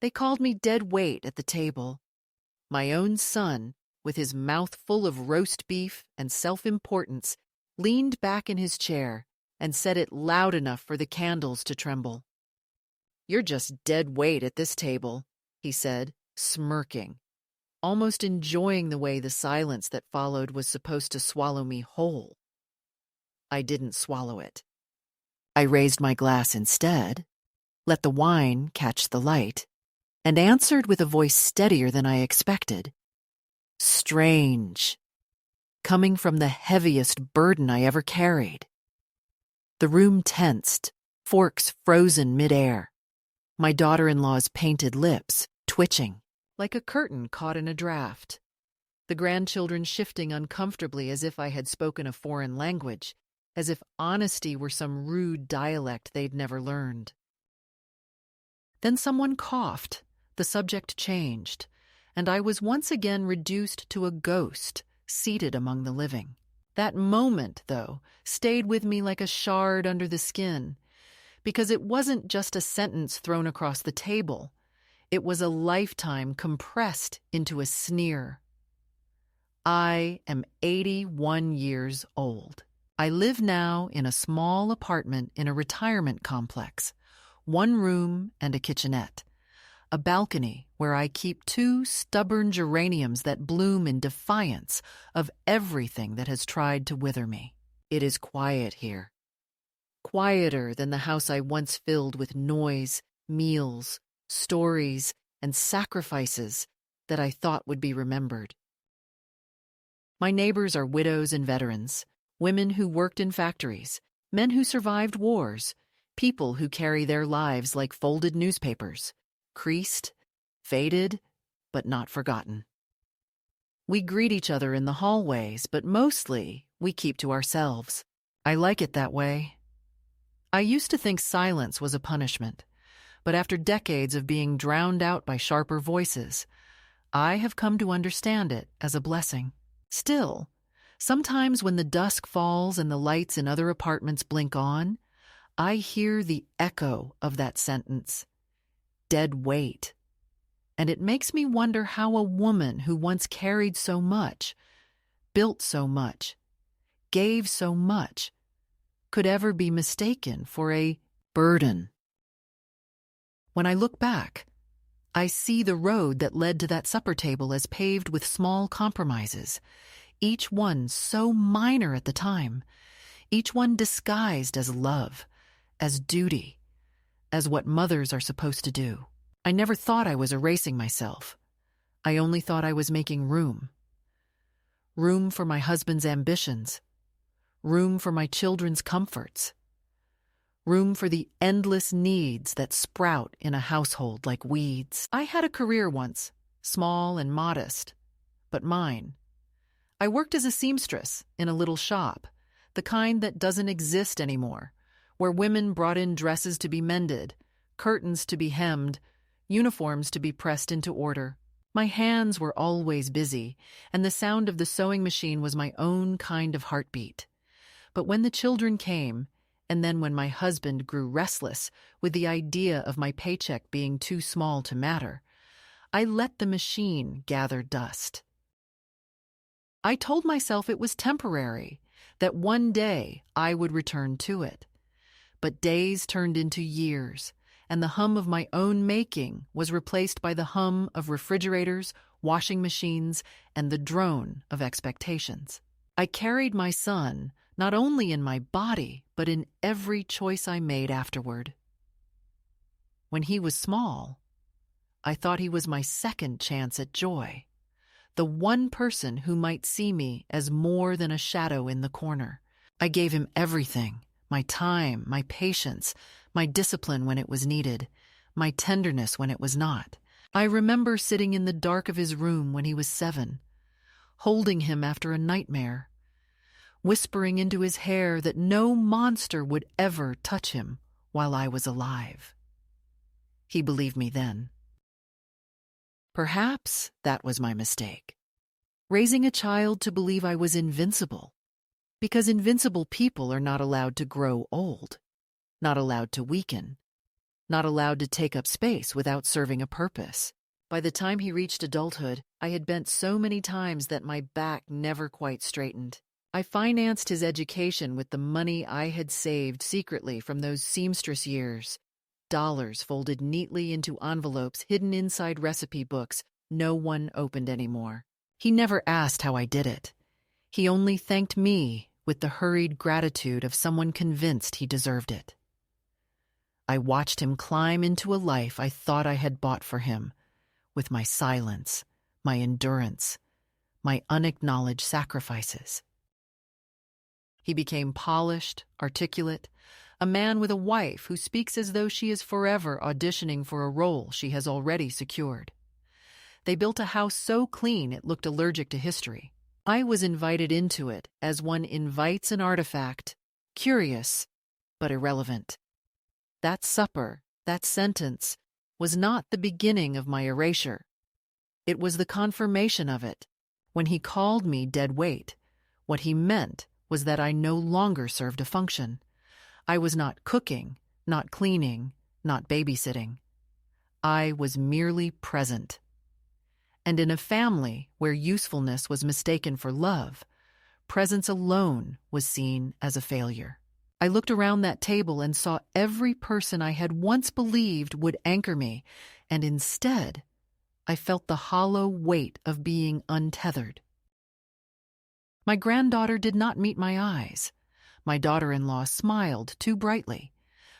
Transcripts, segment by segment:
They called me dead weight at the table. My own son, with his mouth full of roast beef and self-importance, leaned back in his chair and said it loud enough for the candles to tremble. "You're just dead weight at this table," he said, smirking, almost enjoying the way the silence that followed was supposed to swallow me whole. I didn't swallow it. I raised my glass instead, let the wine catch the light, and answered with a voice steadier than I expected. Strange, coming from the heaviest burden I ever carried. The room tensed, forks frozen midair, my daughter-in-law's painted lips twitching, like a curtain caught in a draft, the grandchildren shifting uncomfortably as if I had spoken a foreign language, as if honesty were some rude dialect they'd never learned. Then someone coughed, the subject changed, and I was once again reduced to a ghost seated among the living. That moment, though, stayed with me like a shard under the skin, because it wasn't just a sentence thrown across the table. It was a lifetime compressed into a sneer. I am 81 years old. I live now in a small apartment in a retirement complex, one room and a kitchenette, a balcony where I keep 2 stubborn geraniums that bloom in defiance of everything that has tried to wither me. It is quiet here, quieter than the house I once filled with noise, meals, stories, and sacrifices that I thought would be remembered. My neighbors are widows and veterans, women who worked in factories, men who survived wars, people who carry their lives like folded newspapers, creased, faded, but not forgotten. We greet each other in the hallways, but mostly we keep to ourselves. I like it that way. I used to think silence was a punishment, but after decades of being drowned out by sharper voices, I have come to understand it as a blessing. Still, sometimes when the dusk falls and the lights in other apartments blink on, I hear the echo of that sentence, dead weight, and it makes me wonder how a woman who once carried so much, built so much, gave so much, could ever be mistaken for a burden. When I look back, I see the road that led to that supper table as paved with small compromises, each one so minor at the time, each one disguised as love, as duty, as what mothers are supposed to do. I never thought I was erasing myself. I only thought I was making room. Room for my husband's ambitions. Room for my children's comforts. Room for the endless needs that sprout in a household like weeds. I had a career once, small and modest, but mine. I worked as a seamstress in a little shop, the kind that doesn't exist anymore, where women brought in dresses to be mended, curtains to be hemmed, uniforms to be pressed into order. My hands were always busy, and the sound of the sewing machine was my own kind of heartbeat. But when the children came, and then when my husband grew restless with the idea of my paycheck being too small to matter, I let the machine gather dust. I told myself it was temporary, that one day I would return to it. But days turned into years, and the hum of my own making was replaced by the hum of refrigerators, washing machines, and the drone of expectations. I carried my son not only in my body, but in every choice I made afterward. When he was small, I thought he was my second chance at joy, the one person who might see me as more than a shadow in the corner. I gave him everything, my time, my patience, my discipline when it was needed, my tenderness when it was not. I remember sitting in the dark of his room when he was 7, holding him after a nightmare, whispering into his hair that no monster would ever touch him while I was alive. He believed me then. Perhaps that was my mistake, raising a child to believe I was invincible, because invincible people are not allowed to grow old, not allowed to weaken, not allowed to take up space without serving a purpose. By the time he reached adulthood, I had bent so many times that my back never quite straightened. I financed his education with the money I had saved secretly from those seamstress years. Dollars folded neatly into envelopes hidden inside recipe books no one opened anymore. He never asked how I did it. He only thanked me with the hurried gratitude of someone convinced he deserved it. I watched him climb into a life I thought I had bought for him, with my silence, my endurance, my unacknowledged sacrifices. He became polished, articulate, a man with a wife who speaks as though she is forever auditioning for a role she has already secured. They built a house so clean it looked allergic to history. I was invited into it as one invites an artifact, curious but irrelevant. That supper, that sentence, was not the beginning of my erasure. It was the confirmation of it. When he called me dead weight, what he meant was that I no longer served a function. I was not cooking, not cleaning, not babysitting. I was merely present. And in a family where usefulness was mistaken for love, presence alone was seen as a failure. I looked around that table and saw every person I had once believed would anchor me, and instead, I felt the hollow weight of being untethered. My granddaughter did not meet my eyes. My daughter-in-law smiled too brightly.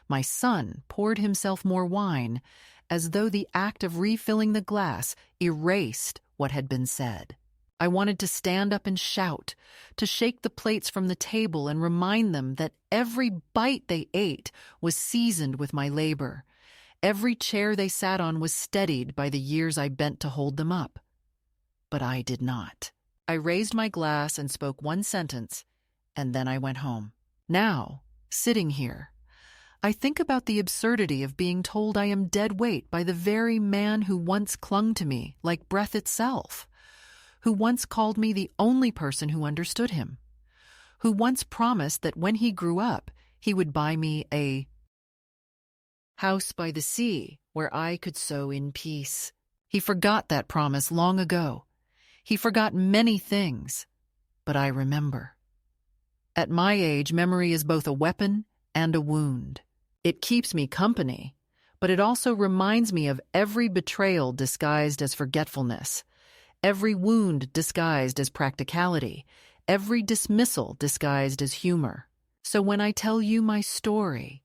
My son poured himself more wine, as though the act of refilling the glass erased what had been said. I wanted to stand up and shout, to shake the plates from the table and remind them that every bite they ate was seasoned with my labor. Every chair they sat on was steadied by the years I bent to hold them up. But I did not. I raised my glass and spoke one sentence, and then I went home. Now, sitting here, I think about the absurdity of being told I am dead weight by the very man who once clung to me like breath itself, who once called me the only person who understood him, who once promised that when he grew up, he would buy me a house by the sea where I could sow in peace. He forgot that promise long ago. He forgot many things, but I remember. At my age, memory is both a weapon and a wound. It keeps me company, but it also reminds me of every betrayal disguised as forgetfulness, every wound disguised as practicality, every dismissal disguised as humor. So when I tell you my story,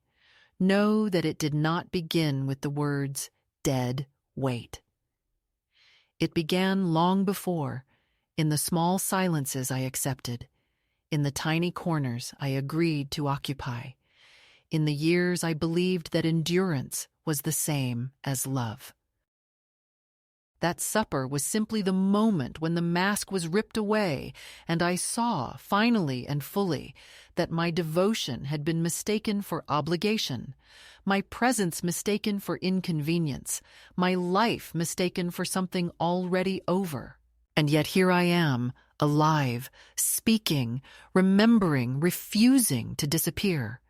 know that it did not begin with the words, dead weight. It began long before, in the small silences I accepted, in the tiny corners I agreed to occupy, in the years I believed that endurance was the same as love. That supper was simply the moment when the mask was ripped away, and I saw, finally and fully, that my devotion had been mistaken for obligation, my presence mistaken for inconvenience, my life mistaken for something already over. And yet here I am, alive, speaking, remembering, refusing to disappear.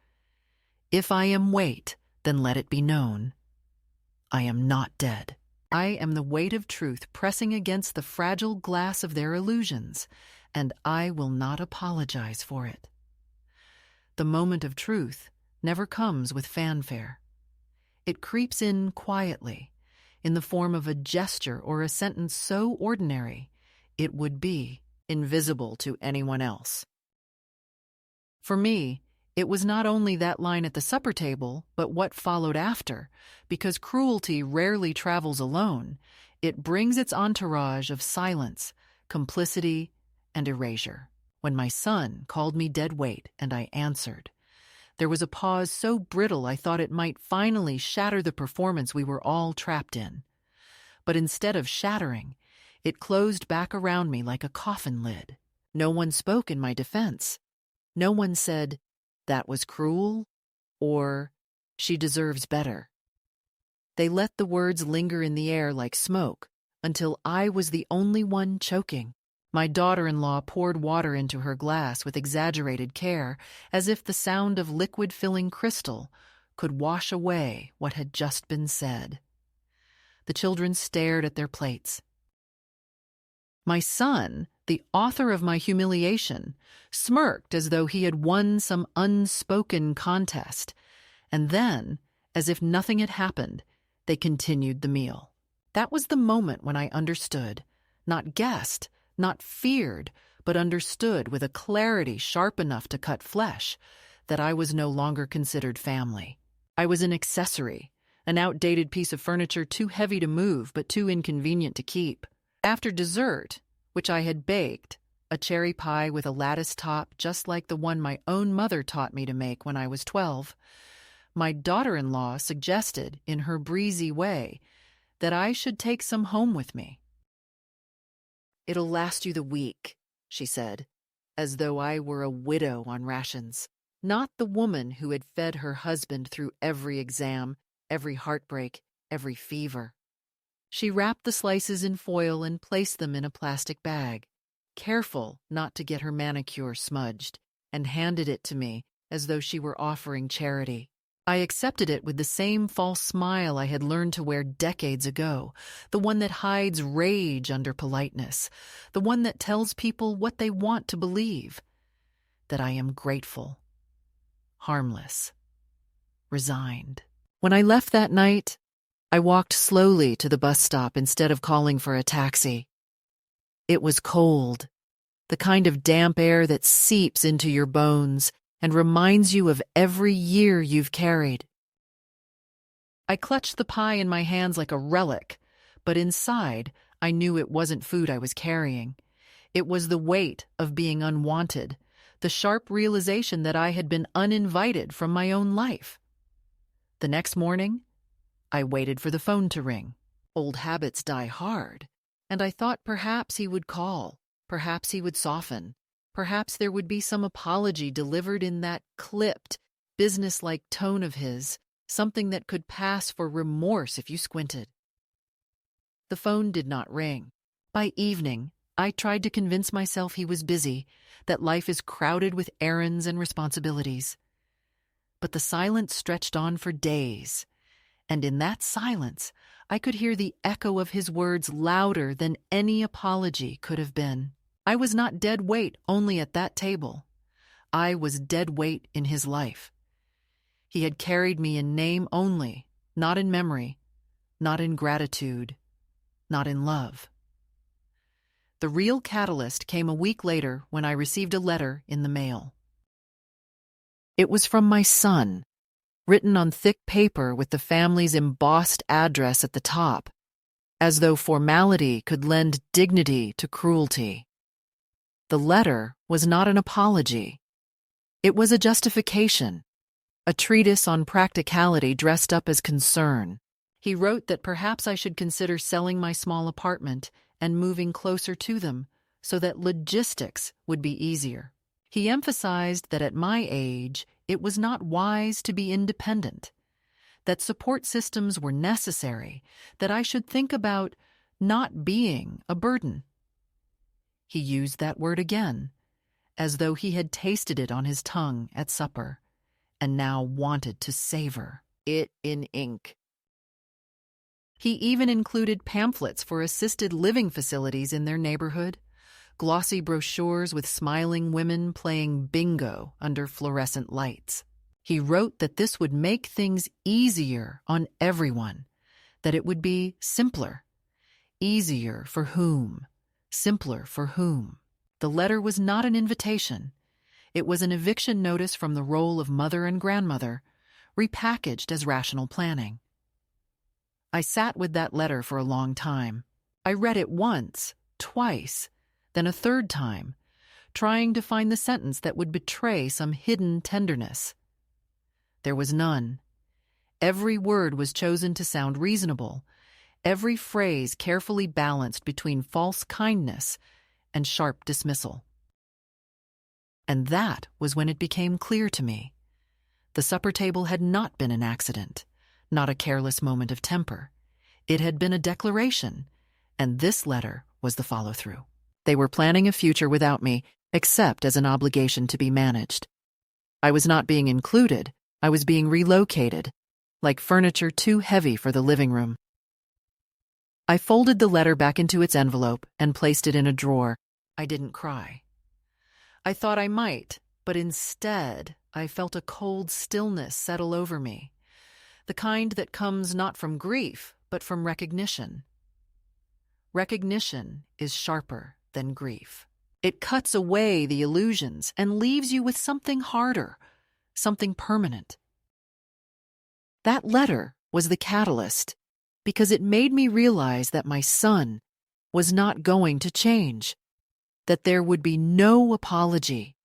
If I am weight, then let it be known. I am not dead. I am the weight of truth pressing against the fragile glass of their illusions, and I will not apologize for it. The moment of truth never comes with fanfare. It creeps in quietly, in the form of a gesture or a sentence so ordinary, it would be invisible to anyone else. For me, it was not only that line at the supper table, but what followed after, because cruelty rarely travels alone. It brings its entourage of silence, complicity, and erasure. When my son called me dead weight and I answered, there was a pause so brittle I thought it might finally shatter the performance we were all trapped in. But instead of shattering, it closed back around me like a coffin lid. No one spoke in my defense. No one said, "That was cruel," or "She deserves better." They let the words linger in the air like smoke until I was the only one choking. My daughter-in-law poured water into her glass with exaggerated care, as if the sound of liquid filling crystal could wash away what had just been said. The children stared at their plates. My son, the author of my humiliation, smirked as though he had won some unspoken contest, and then, as if nothing had happened, they continued the meal. That was the moment when I understood, not guessed, not feared, but understood with a clarity sharp enough to cut flesh, that I was no longer considered family. I was an accessory, an outdated piece of furniture too heavy to move but too inconvenient to keep. After dessert, which I had baked, a cherry pie with a lattice top just like the one my own mother taught me to make when I was 12, my daughter-in-law suggested, in her breezy way, that I should take some home with me. "It'll last you the week," she said, as though I were a widow on rations, not the woman who had fed her husband through every exam, every heartbreak, every fever. She wrapped the slices in foil and placed them in a plastic bag, careful not to get her manicure smudged, and handed it to me as though she were offering charity. I accepted it with the same false smile I had learned to wear decades ago, the one that hides rage under politeness, the one that tells people what they want to believe, that I am grateful, harmless, resigned. When I left that night, I walked slowly to the bus stop instead of calling for a taxi. It was cold, the kind of damp air that seeps into your bones and reminds you of every year you've carried. I clutched the pie in my hands like a relic, but inside I knew it wasn't food I was carrying. It was the weight of being unwanted, the sharp realization that I had been uninvited from my own life. The next morning, I waited for the phone to ring. Old habits die hard, and I thought perhaps he would call, perhaps he would soften. Perhaps there would be some apology delivered in that clipped, businesslike tone of his, something that could pass for remorse if you squinted. The phone did not ring. By evening, I tried to convince myself he was busy, that life is crowded with errands and responsibilities. But the silence stretched on for days, and in that silence, I could hear the echo of his words louder than any apology could have been. I was not dead weight only at that table. I was dead weight in his life. He had carried me in name only, not in memory, not in gratitude, not in love. The real catalyst came a week later when I received a letter in the mail. It was from my son, written on thick paper with the family's embossed address at the top, as though formality could lend dignity to cruelty. The letter was not an apology. It was a justification, a treatise on practicality dressed up as concern. He wrote that perhaps I should consider selling my small apartment and moving closer to them so that logistics would be easier. He emphasized that at my age, it was not wise to be independent, that support systems were necessary, that I should think about not being a burden. He used that word again, as though he had tasted it on his tongue at supper, and now wanted to savor it in ink. He even included pamphlets for assisted living facilities in their neighborhood, glossy brochures with smiling women playing bingo under fluorescent lights. He wrote that this would make things easier on everyone, that it would be simpler. Easier for whom? Simpler for whom? The letter was not an invitation. It was an eviction notice from the role of mother and grandmother, repackaged as rational planning. I sat with that letter for a long time. I read it once, twice, then a third time, trying to find the sentence that would betray some hidden tenderness. There was none. Every word was chosen to sound reasonable, every phrase carefully balanced between false kindness and sharp dismissal. And that was when it became clear to me. The supper table had not been an accident, not a careless moment of temper. It had been a declaration, and this letter was the follow-through. They were planning a future without me, except as an obligation to be managed. I was not being included, I was being relocated, like furniture too heavy for the living room. I folded the letter back into its envelope and placed it in a drawer. I didn't cry. I thought I might, but instead, I felt a cold stillness settle over me, the kind that comes not from grief, but from recognition. Recognition is sharper than grief. It cuts away the illusions and leaves you with something harder, something permanent. That letter was the catalyst, because it made me realize that my son was not going to change, that there would be no apology,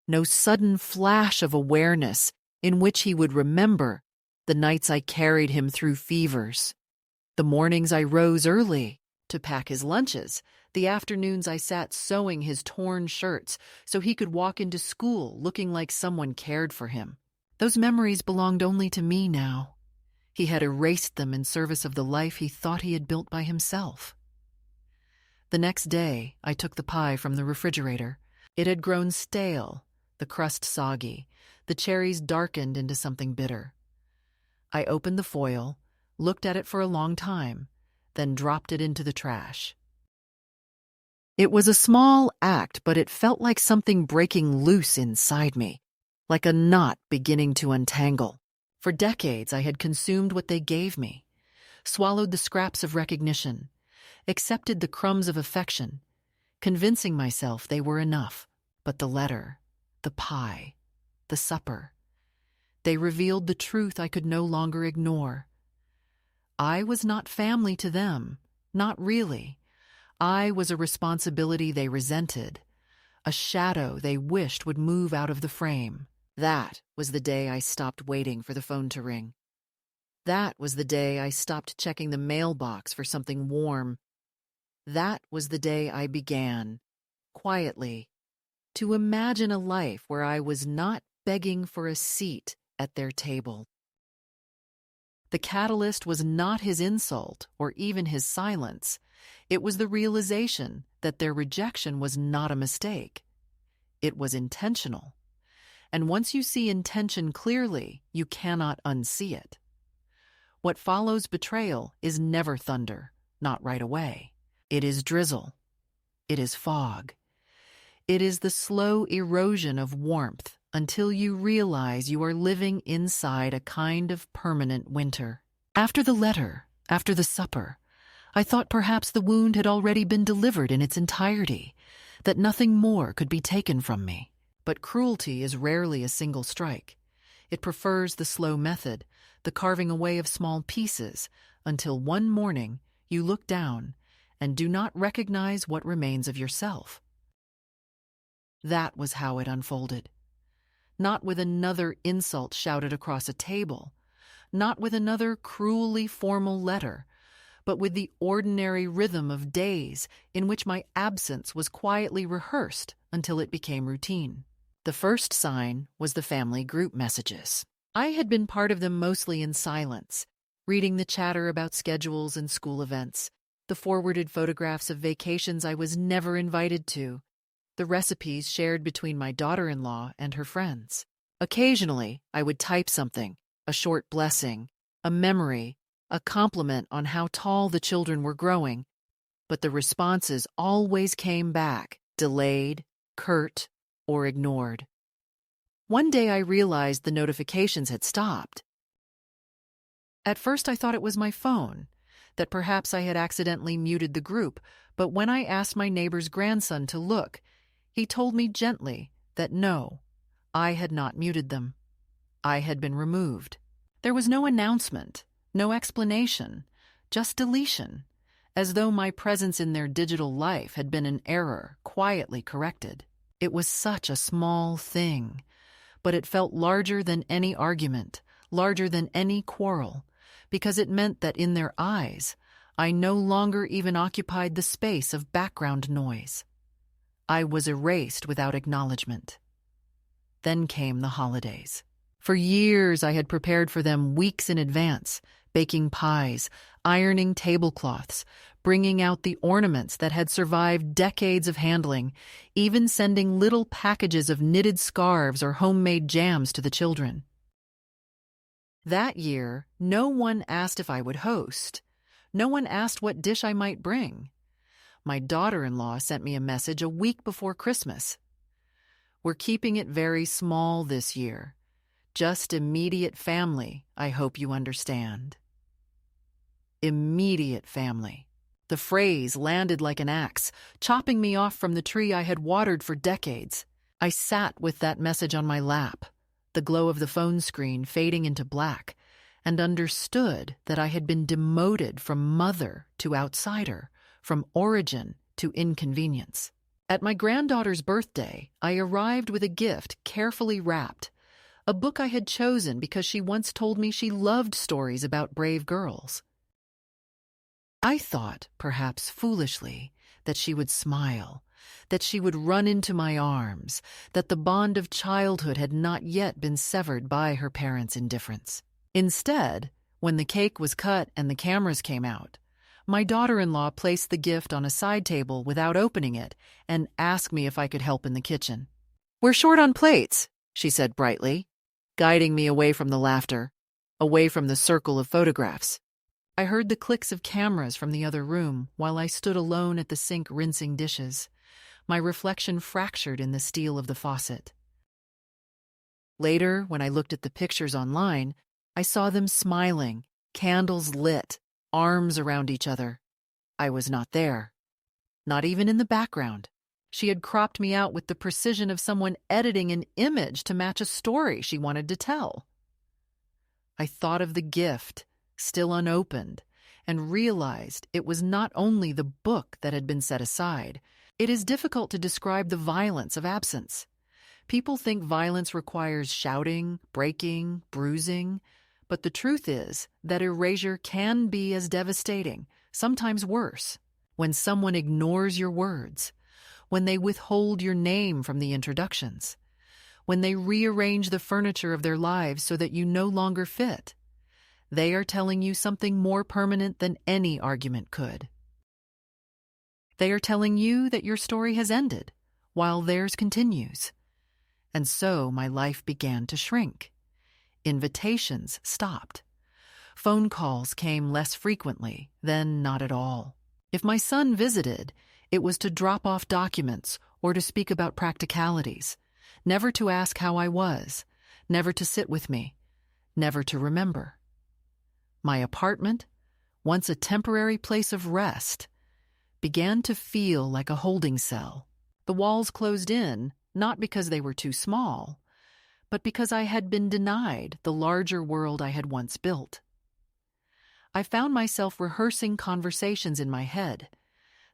no sudden flash of awareness in which he would remember the nights I carried him through fevers, the mornings I rose early to pack his lunches, the afternoons I sat sewing his torn shirts so he could walk into school looking like someone cared for him. Those memories belonged only to me now. He had erased them in service of the life he thought he had built by himself. The next day, I took the pie from the refrigerator. It had grown stale, the crust soggy, the cherries darkened into something bitter. I opened the foil, looked at it for a long time, then dropped it into the trash. It was a small act, but it felt like something breaking loose inside me, like a knot beginning to untangle. For decades, I had consumed what they gave me, swallowed the scraps of recognition, accepted the crumbs of affection, convincing myself they were enough. But the letter, the pie, the supper, they revealed the truth I could no longer ignore. I was not family to them, not really. I was a responsibility they resented, a shadow they wished would move out of the frame. That was the day I stopped waiting for the phone to ring. That was the day I stopped checking the mailbox for something warm. That was the day I began, quietly, to imagine a life where I was not begging for a seat at their table. The catalyst was not his insult or even his silence. It was the realization that their rejection was not a mistake. It was intentional. And once you see intention clearly, you cannot unsee it. What follows betrayal is never thunder, not right away. It is drizzle. It is fog. It is the slow erosion of warmth until you realize you are living inside a kind of permanent winter. After the letter, after the supper, I thought perhaps the wound had already been delivered in its entirety, that nothing more could be taken from me. But cruelty is rarely a single strike. It prefers the slow method, the carving away of small pieces, until one morning you look down and do not recognize what remains of yourself. That was how it unfolded. Not with another insult shouted across a table, not with another cruelly formal letter, but with the ordinary rhythm of days in which my absence was quietly rehearsed until it became routine. The first sign was the family group messages. I had been part of them mostly in silence, reading the chatter about schedules and school events, the forwarded photographs of vacations I was never invited to, the recipes shared between my daughter-in-law and her friends. Occasionally, I would type something, a short blessing, a memory, a compliment on how tall the children were growing, but the responses always came back, delayed, curt, or ignored. One day I realized the notifications had stopped. At first I thought it was my phone, that perhaps I had accidentally muted the group, but when I asked my neighbor's grandson to look, he told me gently that no, I had not muted them. I had been removed. There was no announcement, no explanation, just deletion, as though my presence in their digital life had been an error quietly corrected. It was such a small thing, but it felt larger than any argument, larger than any quarrel, because it meant that in their eyes, I no longer even occupied the space of background noise. I was erased without acknowledgement. Then came the holidays. For years I had prepared for them weeks in advance, baking pies, ironing tablecloths, bringing out the ornaments that had survived decades of handling, even sending little packages of knitted scarves or homemade jams to the children. That year, no one asked if I would host. No one asked what dish I might bring. My daughter-in-law sent me a message a week before Christmas. We're keeping it very small this year. Just immediate family, I hope you understand. Immediate family. The phrase landed like an axe, chopping me off from the tree I had watered for decades. I sat with that message on my lap, the glow of the phone screen fading into black, and understood that I had been demoted from mother to outsider, from origin to inconvenience. At my granddaughter's birthday, I arrived with a gift carefully wrapped, a book I had chosen because she once told me she loved stories about brave girls. I thought, perhaps foolishly, that she would smile, that she would run into my arms, that the bond of childhood had not yet been severed by her parents' indifference. Instead, when the cake was cut and the cameras came out, my daughter-in-law placed the gift on a side table without opening it and asked me if I could help in the kitchen. "We're short on plates," she said brightly, guiding me away from the laughter, away from the circle of photographs. I heard the clicks of cameras from the other room while I stood alone at the sink rinsing dishes, my reflection fractured in the steel of the faucet. Later, when I looked at the pictures online, I saw them smiling, candles lit, arms around each other. I was not there. Not even in the background. She had cropped me out with the precision of someone editing an image to match a story she wanted to tell. I thought of the gift, still unopened, and realized it was not only the book that had been set aside. It is difficult to describe the violence of absence. People think violence requires shouting, breaking, bruising, but the truth is that erasure can be as devastating, sometimes worse, when someone ignores your words, when they withhold your name from the introductions, when they rearrange the furniture of their lives so that you no longer fit. They are telling you something more permanent than any argument could. They are telling you that your story has ended, while theirs continues. And so my life began to shrink. Invitations stopped. Phone calls came less frequently, then not at all. If my son visited, it was to drop off documents or to speak about practicalities, never to ask how I was, never to sit with me, never to remember. My apartment, once a temporary place of rest, began to feel like a holding cell. The walls closed in, not because they were too small, but because I had been denied the larger world I had once built. I found myself rehearsing conversations in my head,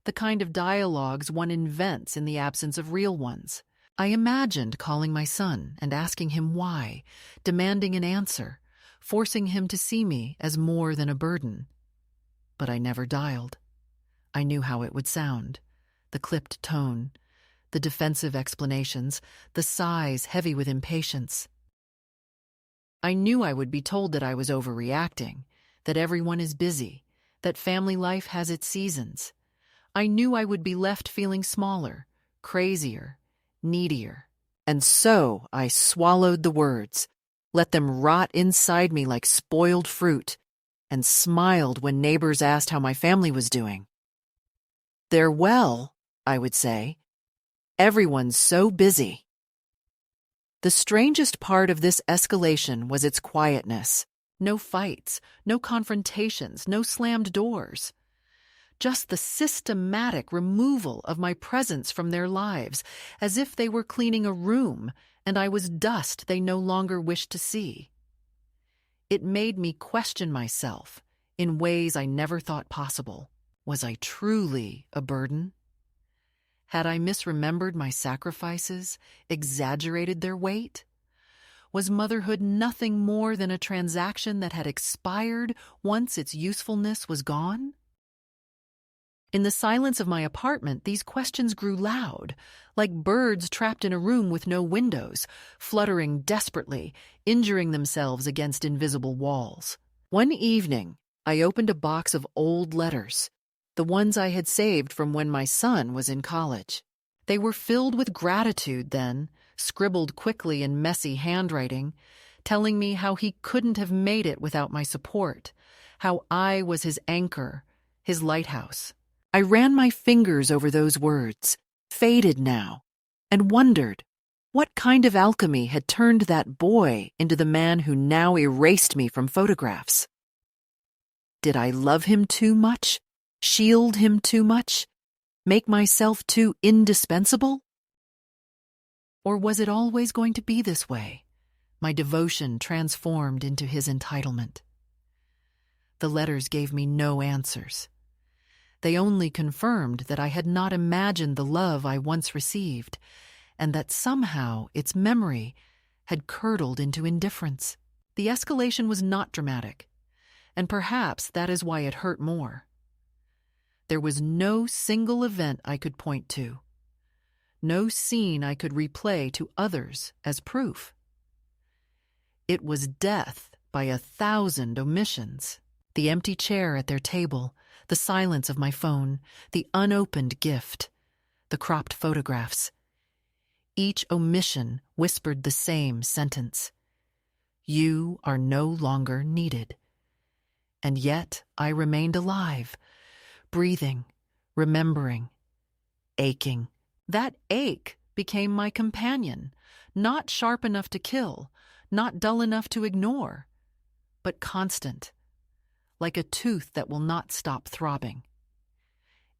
the kind of dialogues one invents in the absence of real ones. I imagined calling my son and asking him why, demanding an answer, forcing him to see me as more than a burden. But I never dialed. I knew how it would sound, the clipped tone, the defensive explanations, the sighs heavy with impatience. I knew I would be told that I was overreacting, that everyone is busy, that family life has its seasons. I knew I would be left feeling smaller, crazier, needier. And so I swallowed the words, let them rot inside me like spoiled fruit, and smiled when neighbors asked how my family was doing. "They're well," I would say. "Everyone's so busy." The strangest part of this escalation was its quietness. No fights, no confrontations, no slammed doors. Just the systematic removal of my presence from their lives, as if they were cleaning a room and I was dust they no longer wished to see. It made me question myself in ways I never thought possible. Was I truly a burden? Had I misremembered my sacrifices, exaggerated their weight? Was motherhood nothing more than a transaction that had expired once its usefulness was gone? In the silence of my apartment, these questions grew loud, like birds trapped in a room with no windows, fluttering desperately, injuring themselves against invisible walls. One evening, I opened a box of old letters, the ones I had saved from when my son was in college. They were filled with gratitude then, scribbled quickly in messy handwriting, telling me how he couldn't have made it without my support, how I was his anchor, his lighthouse. I ran my fingers over those words, faded now, and wondered what kind of alchemy had turned that boy into the man who now erased me from photographs. Did I love him too much? Shield him too much? Make myself too indispensable? Or was it always going to be this way, my devotion transformed into his entitlement? The letters gave me no answers. They only confirmed that I had not imagined the love I once received, and that somehow its memory had curdled into indifference. The escalation was not dramatic, and perhaps that is why it hurt more. There was no single event I could point to, no scene I could replay to others as proof. It was death by 1,000 omissions. The empty chair at their table, the silence of my phone, the unopened gift, the cropped photographs. Each omission whispered the same sentence: "You are no longer needed." And yet I remained alive, breathing, remembering, aching. That ache became my companion, not sharp enough to kill, not dull enough to ignore, but constant, like a tooth that will not stop throbbing.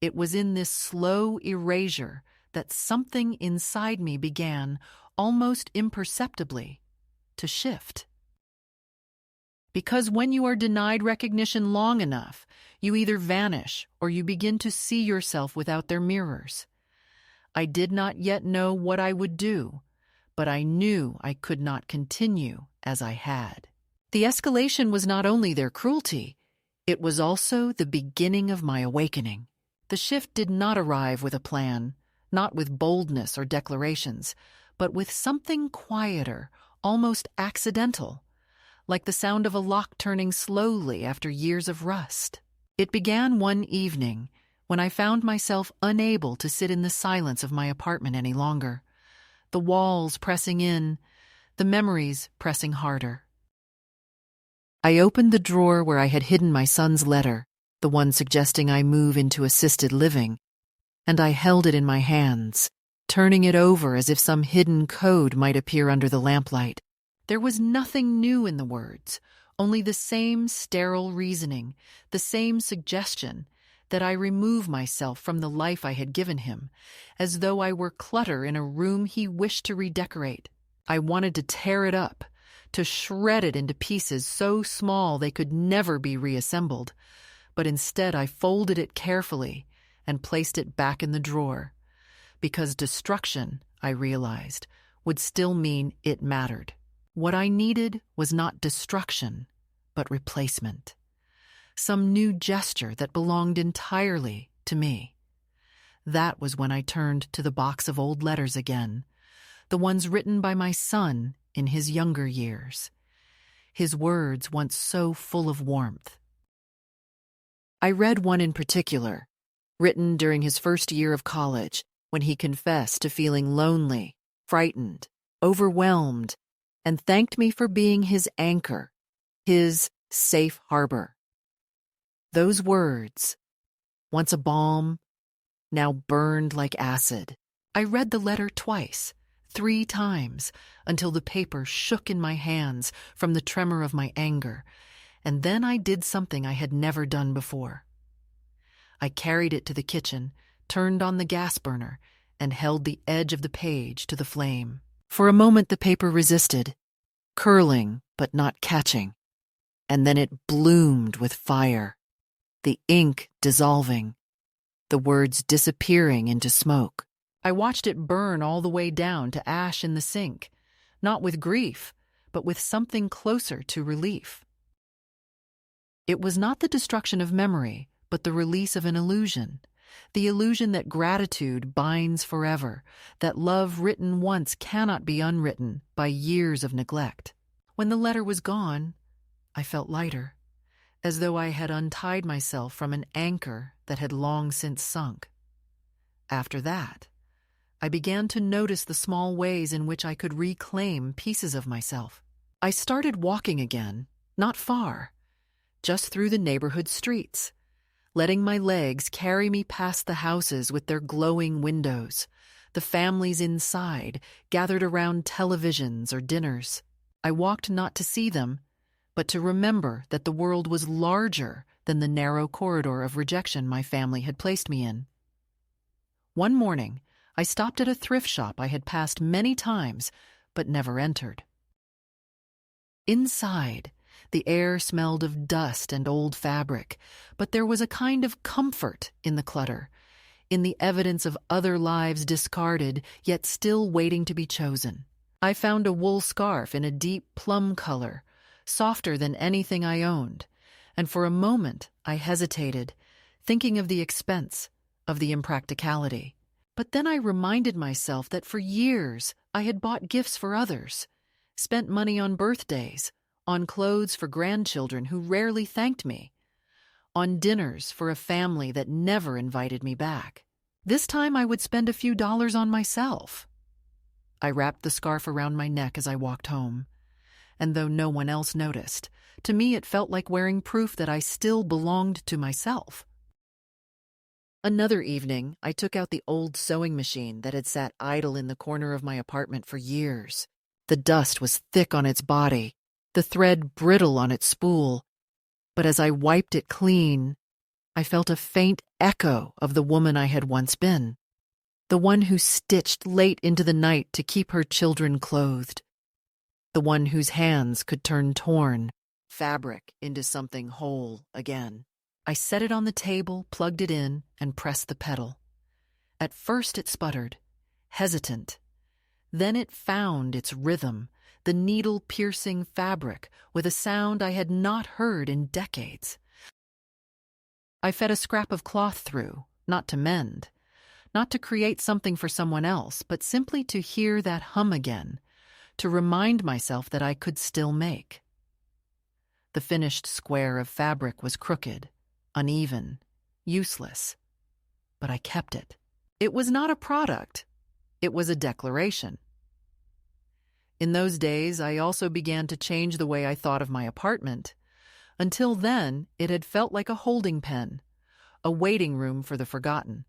It was in this slow erasure that something inside me began, almost imperceptibly, to shift. Because when you are denied recognition long enough, you either vanish or you begin to see yourself without their mirrors. I did not yet know what I would do, but I knew I could not continue as I had. The escalation was not only their cruelty, it was also the beginning of my awakening. The shift did not arrive with a plan, not with boldness or declarations, but with something quieter, almost accidental, like the sound of a lock turning slowly after years of rust. It began one evening when I found myself unable to sit in the silence of my apartment any longer, the walls pressing in, the memories pressing harder. I opened the drawer where I had hidden my son's letter, the one suggesting I move into assisted living, and I held it in my hands, turning it over as if some hidden code might appear under the lamplight. There was nothing new in the words, only the same sterile reasoning, the same suggestion that I remove myself from the life I had given him, as though I were clutter in a room he wished to redecorate. I wanted to tear it up, to shred it into pieces so small they could never be reassembled, but instead I folded it carefully and placed it back in the drawer, because destruction, I realized, would still mean it mattered. What I needed was not destruction, but replacement. Some new gesture that belonged entirely to me. That was when I turned to the box of old letters again, the ones written by my son in his younger years, his words once so full of warmth. I read one in particular, written during his first year of college, when he confessed to feeling lonely, frightened, overwhelmed, and thanked me for being his anchor, his safe harbor. Those words, once a balm, now burned like acid. I read the letter twice, 3 times, until the paper shook in my hands from the tremor of my anger, and then I did something I had never done before. I carried it to the kitchen, turned on the gas burner, and held the edge of the page to the flame. For a moment the paper resisted, curling but not catching, and then it bloomed with fire, the ink dissolving, the words disappearing into smoke. I watched it burn all the way down to ash in the sink, not with grief, but with something closer to relief. It was not the destruction of memory, but the release of an illusion, the illusion that gratitude binds forever, that love written once cannot be unwritten by years of neglect. When the letter was gone, I felt lighter, as though I had untied myself from an anchor that had long since sunk. After that, I began to notice the small ways in which I could reclaim pieces of myself. I started walking again, not far, just through the neighborhood streets, letting my legs carry me past the houses with their glowing windows, the families inside, gathered around televisions or dinners. I walked not to see them, but to remember that the world was larger than the narrow corridor of rejection my family had placed me in. One morning, I stopped at a thrift shop I had passed many times, but never entered. Inside, the air smelled of dust and old fabric, but there was a kind of comfort in the clutter, in the evidence of other lives discarded, yet still waiting to be chosen. I found a wool scarf in a deep plum color, softer than anything I owned, and for a moment I hesitated, thinking of the expense, of the impracticality. But then I reminded myself that for years I had bought gifts for others, spent money on birthdays, on clothes for grandchildren who rarely thanked me, on dinners for a family that never invited me back. This time I would spend a few dollars on myself. I wrapped the scarf around my neck as I walked home, and though no one else noticed, to me it felt like wearing proof that I still belonged to myself. Another evening, I took out the old sewing machine that had sat idle in the corner of my apartment for years. The dust was thick on its body, the thread brittle on its spool, but as I wiped it clean, I felt a faint echo of the woman I had once been, the one who stitched late into the night to keep her children clothed, the one whose hands could turn torn fabric into something whole again. I set it on the table, plugged it in, and pressed the pedal. At first it sputtered, hesitant. Then it found its rhythm, the needle-piercing fabric, with a sound I had not heard in decades. I fed a scrap of cloth through, not to mend, not to create something for someone else, but simply to hear that hum again, to remind myself that I could still make. The finished square of fabric was crooked, uneven, useless, but I kept it. It was not a product, it was a declaration. In those days, I also began to change the way I thought of my apartment. Until then, it had felt like a holding pen, a waiting room for the forgotten.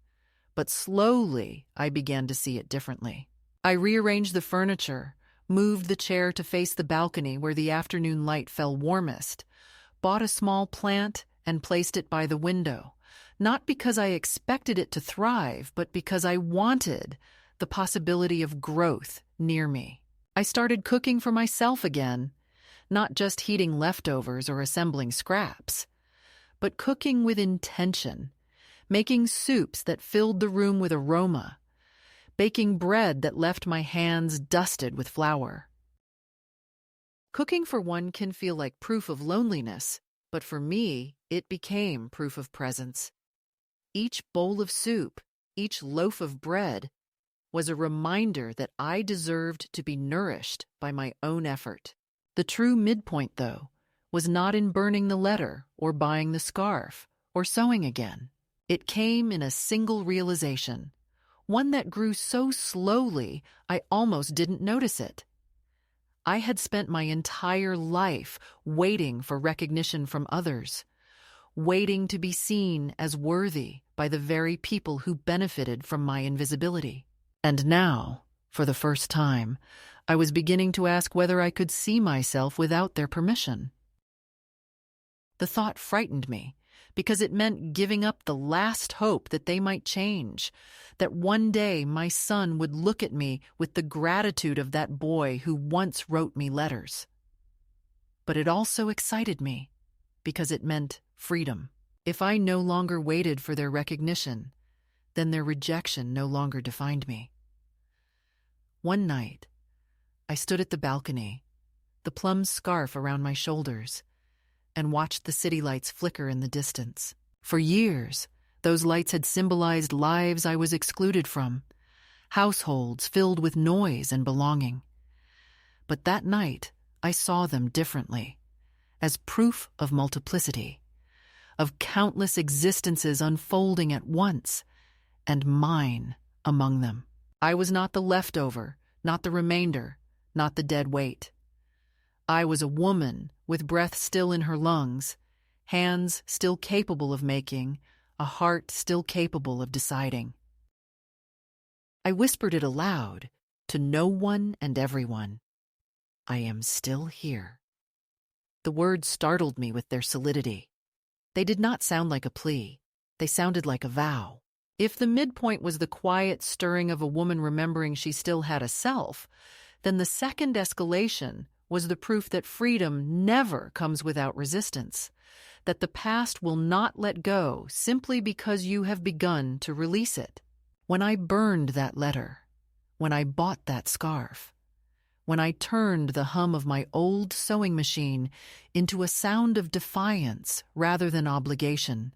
But slowly, I began to see it differently. I rearranged the furniture, moved the chair to face the balcony where the afternoon light fell warmest, bought a small plant, and placed it by the window, not because I expected it to thrive, but because I wanted the possibility of growth near me. I started cooking for myself again, not just heating leftovers or assembling scraps, but cooking with intention, making soups that filled the room with aroma, baking bread that left my hands dusted with flour. Cooking for one can feel like proof of loneliness, but for me, it became proof of presence. Each bowl of soup, each loaf of bread, was a reminder that I deserved to be nourished by my own effort. The true midpoint, though, was not in burning the letter or buying the scarf or sewing again. It came in a single realization, one that grew so slowly I almost didn't notice it. I had spent my entire life waiting for recognition from others, waiting to be seen as worthy by the very people who benefited from my invisibility. And now, for the first time, I was beginning to ask whether I could see myself without their permission. The thought frightened me, because it meant giving up the last hope that they might change, that one day my son would look at me with the gratitude of that boy who once wrote me letters. But it also excited me, because it meant freedom. If I no longer waited for their recognition, then their rejection no longer defined me. One night, I stood at the balcony, the plum scarf around my shoulders, and watched the city lights flicker in the distance. For years, those lights had symbolized lives I was excluded from, households filled with noise and belonging. But that night, I saw them differently, as proof of multiplicity, of countless existences unfolding at once, and mine among them. I was not the leftover, not the remainder, not the dead weight. I was a woman with breath still in her lungs, hands still capable of making, a heart still capable of deciding. I whispered it aloud to no one and everyone. I am still here. The words startled me with their solidity. They did not sound like a plea. They sounded like a vow. If the midpoint was the quiet stirring of a woman remembering she still had a self, then the second escalation was the proof that freedom never comes without resistance, that the past will not let go simply because you have begun to release it. When I burned that letter, when I bought that scarf, when I turned the hum of my old sewing machine into a sound of defiance rather than obligation,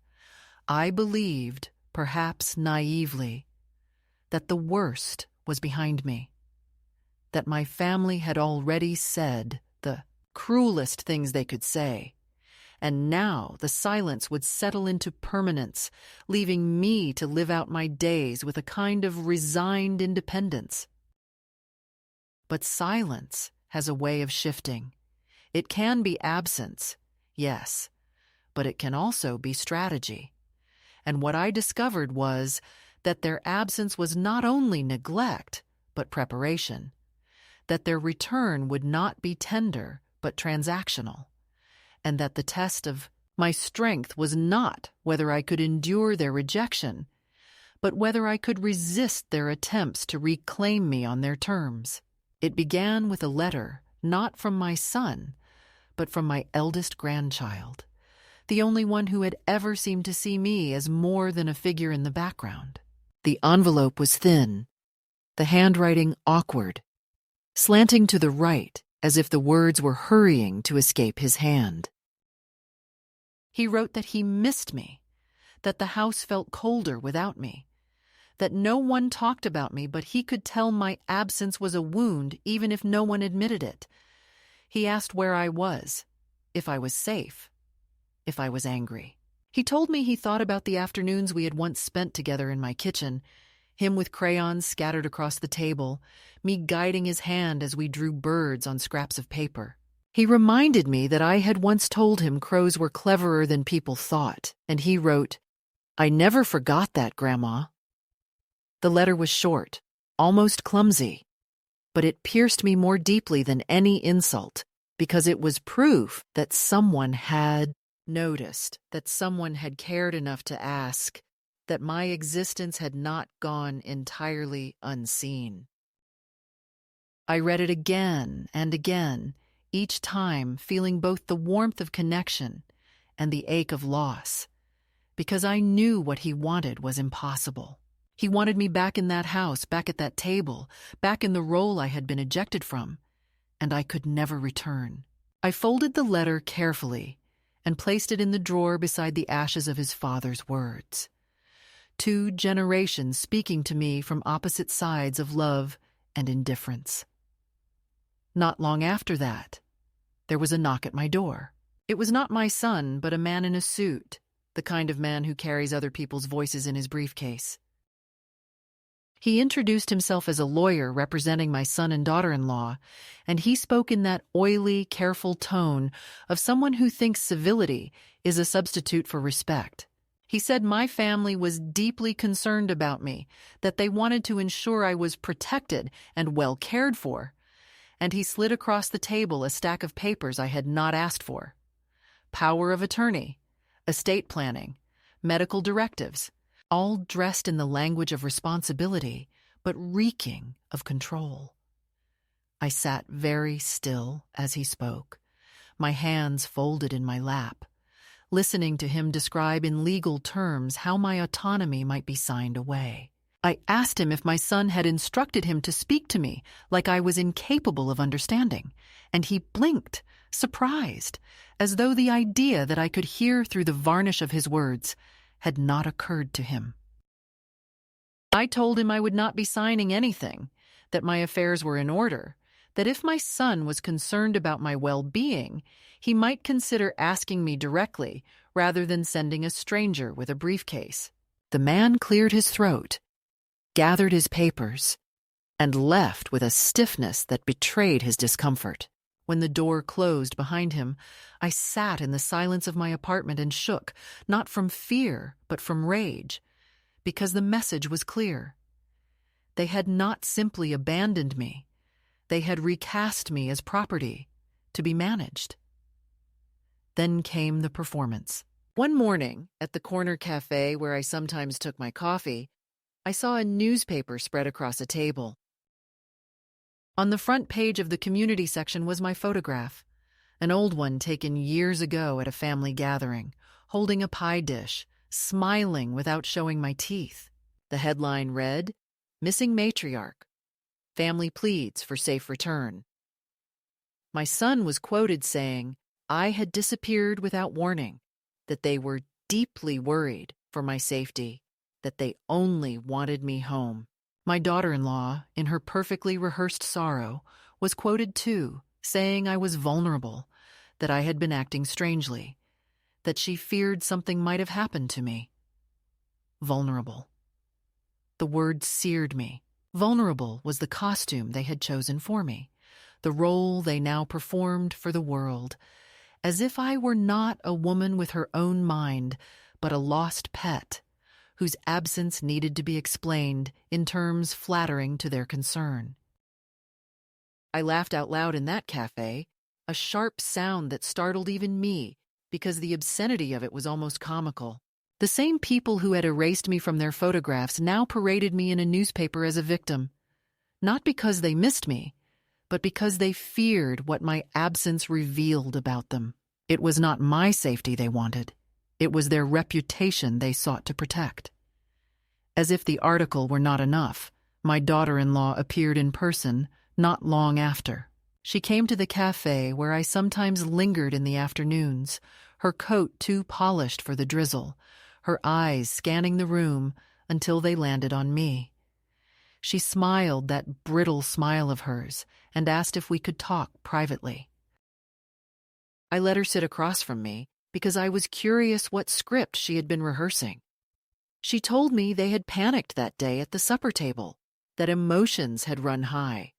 I believed, perhaps naively, that the worst was behind me, that my family had already said the cruelest things they could say, and now the silence would settle into permanence, leaving me to live out my days with a kind of resigned independence. But silence has a way of shifting. It can be absence, yes, but it can also be strategy. And what I discovered was that their absence was not only neglect, but preparation, that their return would not be tender, but transactional, and that the test of my strength was not whether I could endure their rejection, but whether I could resist their attempts to reclaim me on their terms. It began with a letter, not from my son, but from my eldest grandchild, the only one who had ever seemed to see me as more than a figure in the background. The envelope was thin, the handwriting awkward, slanting to the right as if the words were hurrying to escape his hand. He wrote that he missed me, that the house felt colder without me, that no one talked about me, but he could tell my absence was a wound even if no one admitted it. He asked where I was, if I was safe, if I was angry. He told me he thought about the afternoons we had once spent together in my kitchen, him with crayons scattered across the table, me guiding his hand as we drew birds on scraps of paper. He reminded me that I had once told him crows were cleverer than people thought, and he wrote, "I never forgot that, Grandma." The letter was short, almost clumsy, but it pierced me more deeply than any insult, because it was proof that someone had noticed, that someone had cared enough to ask, that my existence had not gone entirely unseen. I read it again and again, each time feeling both the warmth of connection and the ache of loss, because I knew what he wanted was impossible. He wanted me back in that house, back at that table, back in the role I had been ejected from, and I could never return. I folded the letter carefully and placed it in the drawer beside the ashes of his father's words. 2 generations speaking to me from opposite sides of love and indifference. Not long after that, there was a knock at my door. It was not my son, but a man in a suit, the kind of man who carries other people's voices in his briefcase. He introduced himself as a lawyer representing my son and daughter-in-law, and he spoke in that oily, careful tone of someone who thinks civility is a substitute for respect. He said my family was deeply concerned about me, that they wanted to ensure I was protected and well cared for, and he slid across the table a stack of papers I had not asked for. Power of attorney, estate planning, medical directives, all dressed in the language of responsibility, but reeking of control. I sat very still as he spoke, my hands folded in my lap, listening to him describe in legal terms how my autonomy might be signed away. I asked him if my son had instructed him to speak to me like I was incapable of understanding, and he blinked, surprised, as though the idea that I could hear through the varnish of his words had not occurred to him. I told him I would not be signing anything, that my affairs were in order, that if my son was concerned about my well-being, he might consider asking me directly rather than sending a stranger with a briefcase. The man cleared his throat, gathered his papers, and left with a stiffness that betrayed his discomfort. When the door closed behind him, I sat in the silence of my apartment and shook, not from fear, but from rage, because the message was clear. They had not simply abandoned me. They had recast me as property, to be managed. Then came the performance. One morning, at the corner cafe where I sometimes took my coffee, I saw a newspaper spread across a table. On the front page of the community section was my photograph, an old one taken years ago at a family gathering, holding a pie dish, smiling without showing my teeth. The headline read, "Missing Matriarch. Family pleads for safe return." My son was quoted saying, I had disappeared without warning, that they were deeply worried for my safety, that they only wanted me home. My daughter-in-law, in her perfectly rehearsed sorrow, was quoted too, saying I was vulnerable, that I had been acting strangely, that she feared something might have happened to me. Vulnerable. The word seared me. Vulnerable was the costume they had chosen for me, the role they now performed for the world, as if I were not a woman with her own mind, but a lost pet, whose absence needed to be explained in terms flattering to their concern. I laughed out loud in that cafe, a sharp sound that startled even me, because the obscenity of it was almost comical. The same people who had erased me from their photographs now paraded me in a newspaper as a victim, not because they missed me, but because they feared what my absence revealed about them. It was not my safety they wanted. It was their reputation they sought to protect. As if the article were not enough, my daughter-in-law appeared in person not long after. She came to the cafe where I sometimes lingered in the afternoons, her coat too polished for the drizzle, her eyes scanning the room until they landed on me. She smiled that brittle smile of hers and asked if we could talk privately. I let her sit across from me because I was curious what script she had been rehearsing. She told me they had panicked that day at the supper table, that emotions had run high,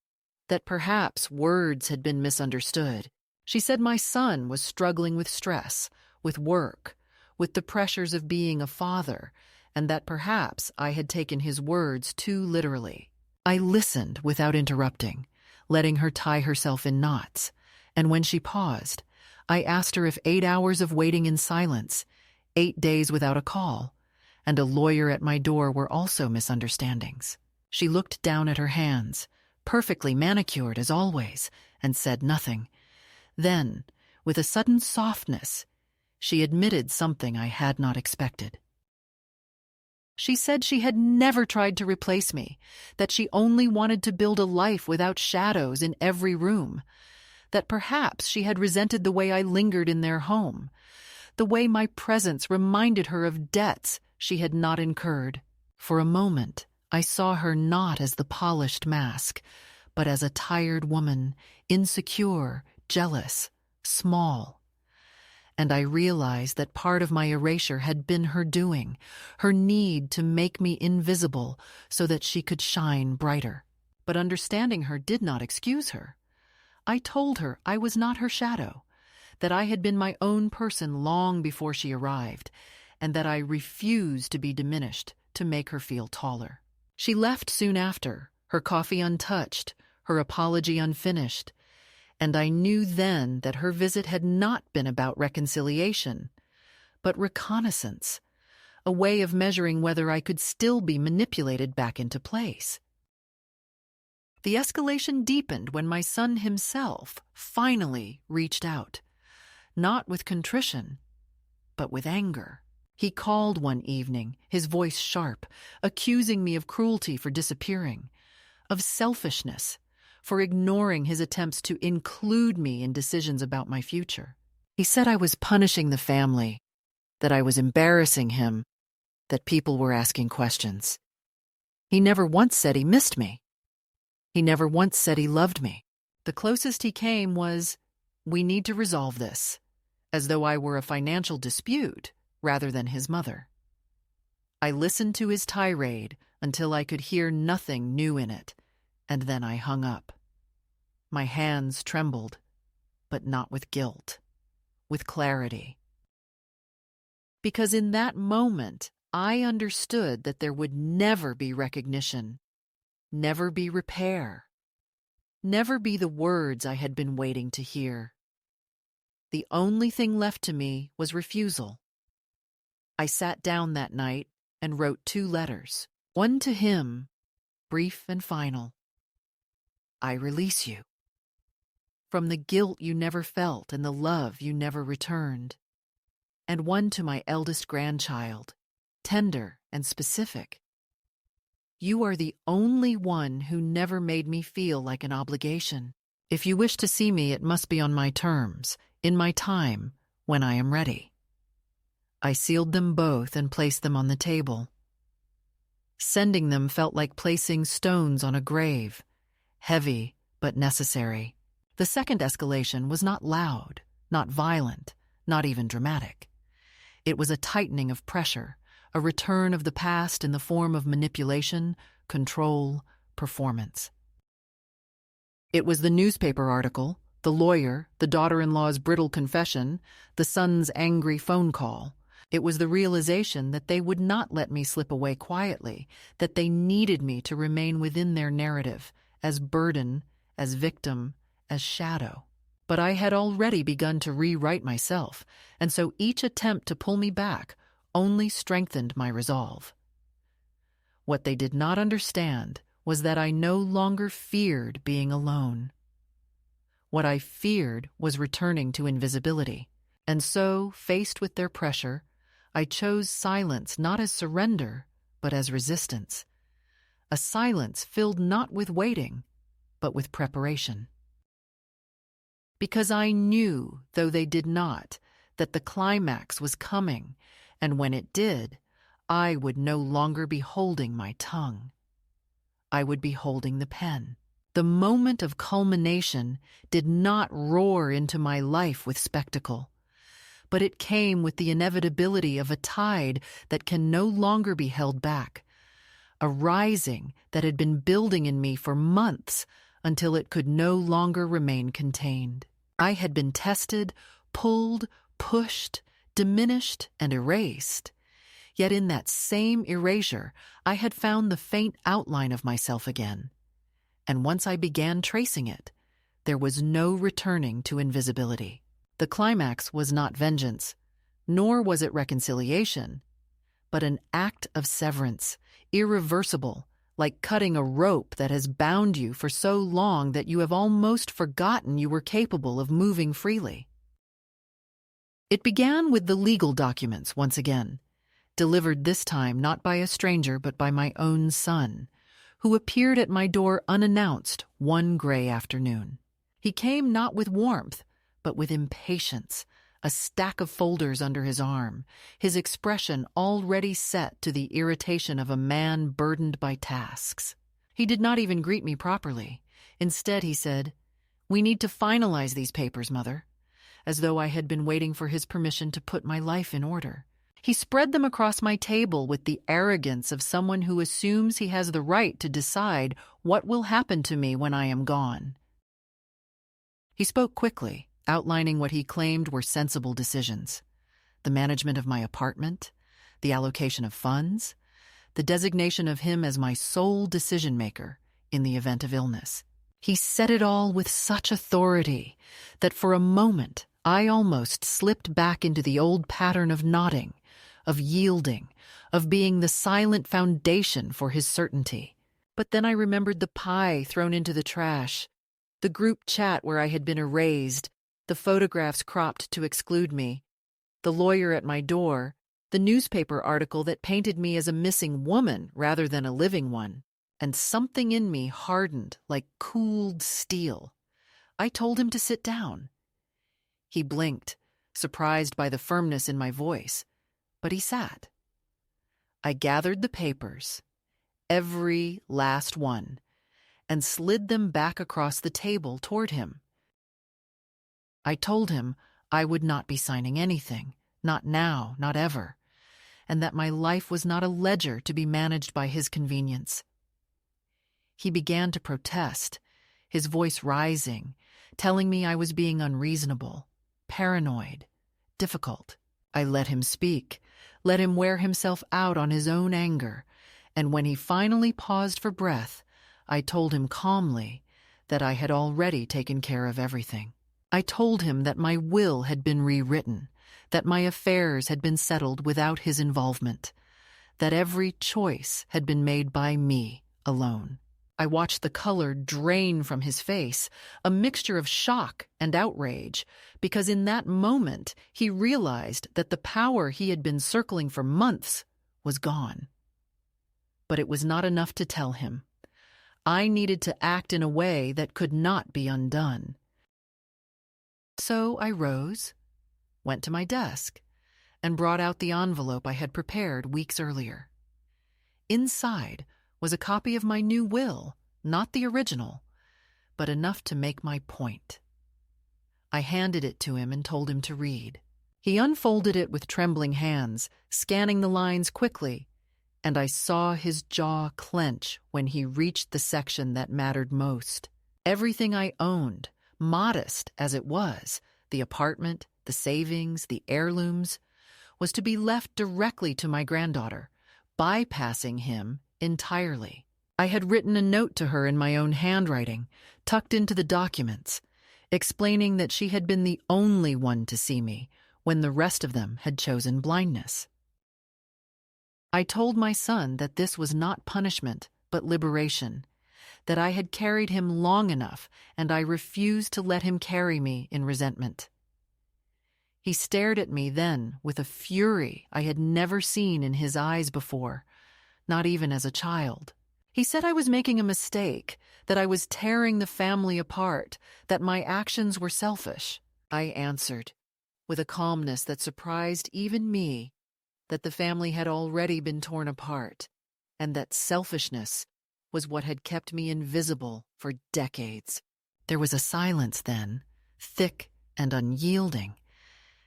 that perhaps words had been misunderstood. She said my son was struggling with stress, with work, with the pressures of being a father, and that perhaps I had taken his words too literally. I listened without interrupting, letting her tie herself in knots, and when she paused, I asked her if 8 hours of waiting in silence, 8 days without a call, and a lawyer at my door were also misunderstandings. She looked down at her hands, perfectly manicured as always, and said nothing. Then, with a sudden softness, she admitted something I had not expected. She said she had never tried to replace me, that she only wanted to build a life without shadows in every room, that perhaps she had resented the way I lingered in their home, the way my presence reminded her of debts she had not incurred. For a moment, I saw her not as the polished mask, but as a tired woman, insecure, jealous, small. And I realized that part of my erasure had been her doing, her need to make me invisible so that she could shine brighter. But understanding her did not excuse her. I told her I was not her shadow, that I had been my own person long before she arrived, and that I refused to be diminished to make her feel taller. She left soon after, her coffee untouched, her apology unfinished, and I knew then that her visit had not been about reconciliation, but reconnaissance, a way of measuring whether I could still be manipulated back into place. The escalation deepened when my son himself finally reached out, not with contrition, but with anger. He called one evening, his voice sharp, accusing me of cruelty for disappearing, of selfishness, for ignoring his attempts to include me in decisions about my future. He said I was punishing the family, that I was embarrassing him, that people were asking questions. He never once said he missed me. He never once said he loved me. The closest he came was, "We need to resolve this," as though I were a financial dispute rather than his mother. I listened to his tirade until I could hear nothing new in it, and then I hung up. My hands trembled. but not with guilt, with clarity. Because in that moment, I understood that there would never be recognition, never be repair, never be the words I had been waiting to hear. The only thing left to me was refusal. I sat down that night and wrote 2 letters, one to him, brief and final. I release you from the guilt you never felt and the love you never returned. And one to my eldest grandchild, tender and specific. You are the only one who never made me feel like an obligation. If you wish to see me, it must be on my terms, in my time, when I am ready. I sealed them both and placed them on the table. Sending them felt like placing stones on a grave, heavy but necessary. The second escalation was not loud, not violent, not even dramatic. It was a tightening of pressure, a return of the past in the form of manipulation, control, performance. It was the newspaper article, the lawyer, the daughter-in-law's brittle confession, the son's angry phone call. It was the realization that they would not let me slip away quietly, that they needed me to remain within their narrative, as burden, as victim, as shadow. But I had already begun to rewrite myself, and so each attempt to pull me back only strengthened my resolve. What they did not understand was that I no longer feared being alone. What I feared was returning to invisibility, and so, faced with their pressure, I chose silence not as surrender, but as resistance. A silence filled not with waiting, but with preparation. Because I knew, though they did not, that the climax was coming, and when it did, I would no longer be holding my tongue. I would be holding the pen. The moment of culmination did not roar into my life with spectacle, but it came with the inevitability of a tide that can no longer be held back, a rising that had been building in me for months until it could no longer remain contained. I had been tested, pulled, pushed, diminished, and erased. Yet in that same erasure, I had found the faint outline of myself again. And once I began tracing it, there was no returning to invisibility. The climax was not vengeance, nor was it reconciliation, but an act of severance, irreversible, like cutting a rope that has bound you for so long that you have almost forgotten you were capable of moving freely. It began with the legal documents once again, delivered this time not by a stranger but by my own son, who appeared at my door unannounced one gray afternoon. He came not with warmth, but with impatience, a stack of folders under his arm, his expression already set to the irritation of a man burdened by tasks. He did not even greet me properly. Instead, he said, "We need to finalize these papers, Mother," as though I had been waiting for his permission to put my life in order. He spread them across my table with the arrogance of someone who assumes he has the right to decide what will happen to me when I am gone. He spoke quickly, outlining what he claimed were sensible decisions: the management of my apartment, the allocation of funds, the designation of him as my sole decision-maker in the event of illness. He said it all with such authority that for a moment I almost slipped back into the old pattern of nodding, of yielding, of being the silent foundation for his certainty. But then I remembered the pie thrown into the trash, the group chat where I had been erased, the photographs cropped to exclude me, the lawyer at my door, the newspaper article that painted me as a missing woman rather than a living one, and something in me hardened like cooled steel. I told him to sit down. He blinked, surprised by the firmness in my voice, but he sat. I gathered the papers, every last one, and slid them back across the table toward him. I told him I would not be signing anything, not now, not ever, and that my life was not a ledger to be managed by his convenience. He began to protest, his voice rising, telling me I was being unreasonable, paranoid, difficult. I let him speak, let him wear himself out on his own anger, and when he finally paused for breath, I told him calmly that I had already taken care of everything. I told him that my will had been rewritten, that my affairs had been settled without his involvement, that every choice had been made by me alone. I watched the color drain from his face, a mixture of shock and outrage, because in that moment he realized that the power he had been circling for months was gone. But it was not enough to tell him. I needed to act in a way that could not be undone. So I rose, went to my desk, and brought out the envelope I had prepared weeks earlier. Inside was a copy of my new will, not the original, but enough to make my point. I handed it to him and told him to read. He unfolded it with trembling hands, scanning the lines quickly, and I saw his jaw clench when he reached the section that mattered most. Everything I owned, modest as it was, the apartment, the savings, the heirlooms, was to be left directly to my granddaughter, bypassing him entirely. I had written a note to her in my own handwriting, tucked into the documents, explaining that she had been the only one to see me when the rest of them had chosen blindness. I told my son that this was not punishment, but liberation, that I had carried him long enough and I refused to let him carry me in resentment. He stared at me then with a fury I had never seen in his eyes before, not even as a child. He said I was making a mistake, that I was tearing the family apart, that my actions were selfish. I answered, with a calmness that surprised even me, that the family had already been torn apart, and that selfishness was what had kept me invisible for decades. There was a silence then, thick and unyielding,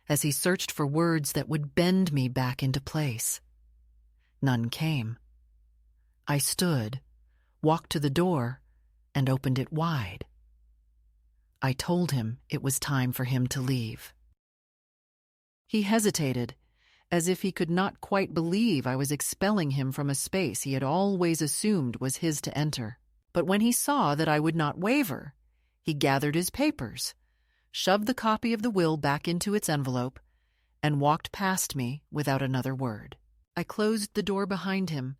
as he searched for words that would bend me back into place. None came. I stood, walked to the door, and opened it wide. I told him it was time for him to leave. He hesitated, as if he could not quite believe I was expelling him from a space he had always assumed was his to enter. But when he saw that I would not waver, he gathered his papers, shoved the copy of the will back into its envelope, and walked past me without another word. I closed the door behind him,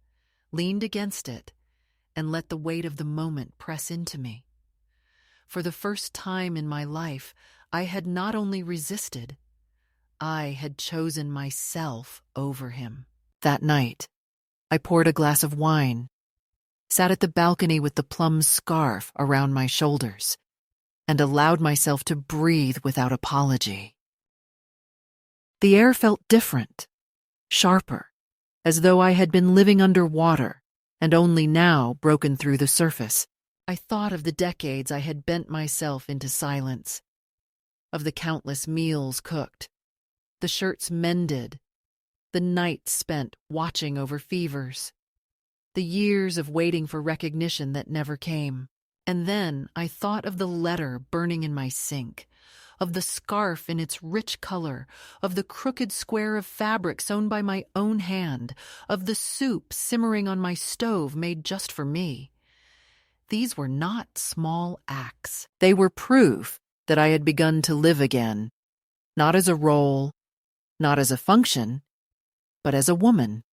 leaned against it, and let the weight of the moment press into me. For the first time in my life, I had not only resisted, I had chosen myself over him. That night, I poured a glass of wine, sat at the balcony with the plum scarf around my shoulders, and allowed myself to breathe without apology. The air felt different, sharper, as though I had been living underwater and only now broken through the surface. I thought of the decades I had bent myself into silence, of the countless meals cooked, the shirts mended, the nights spent watching over fevers, the years of waiting for recognition that never came. And then I thought of the letter burning in my sink, of the scarf in its rich color, of the crooked square of fabric sewn by my own hand, of the soup simmering on my stove made just for me. These were not small acts. They were proof that I had begun to live again, not as a role, not as a function, but as a woman.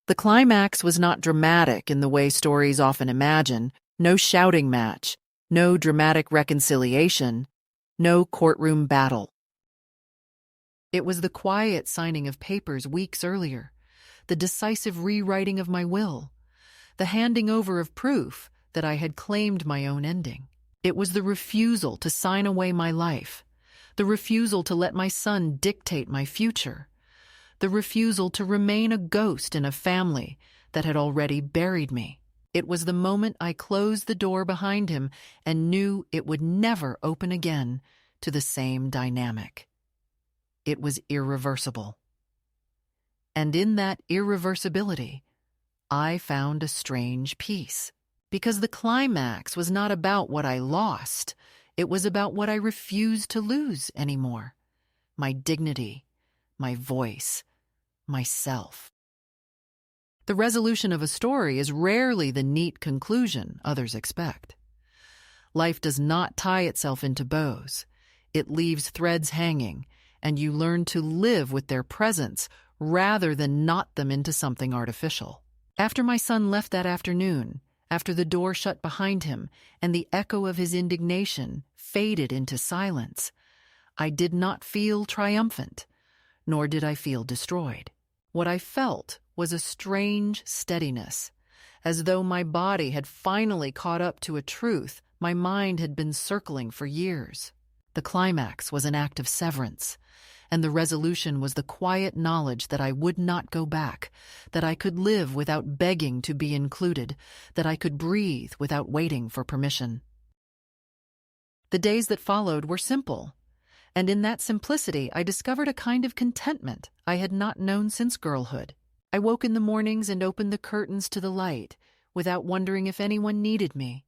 The climax was not dramatic in the way stories often imagine, no shouting match, no dramatic reconciliation, no courtroom battle. It was the quiet signing of papers weeks earlier, the decisive rewriting of my will, the handing over of proof that I had claimed my own ending. It was the refusal to sign away my life, the refusal to let my son dictate my future, the refusal to remain a ghost in a family that had already buried me. It was the moment I closed the door behind him and knew it would never open again to the same dynamic. It was irreversible. And in that irreversibility, I found a strange peace. Because the climax was not about what I lost, It was about what I refused to lose anymore: my dignity, my voice, myself. The resolution of a story is rarely the neat conclusion others expect. Life does not tie itself into bows. It leaves threads hanging, and you learn to live with their presence rather than knot them into something artificial. After my son left that afternoon, after the door shut behind him and the echo of his indignation faded into silence, I did not feel triumphant, nor did I feel destroyed. What I felt was a strange steadiness, as though my body had finally caught up to a truth my mind had been circling for years. The climax was an act of severance, and the resolution was the quiet knowledge that I would not go back, that I could live without begging to be included, that I could breathe without waiting for permission. The days that followed were simple, and in that simplicity I discovered a kind of contentment I had not known since girlhood. I woke in the mornings and opened the curtains to the light, without wondering if anyone needed me,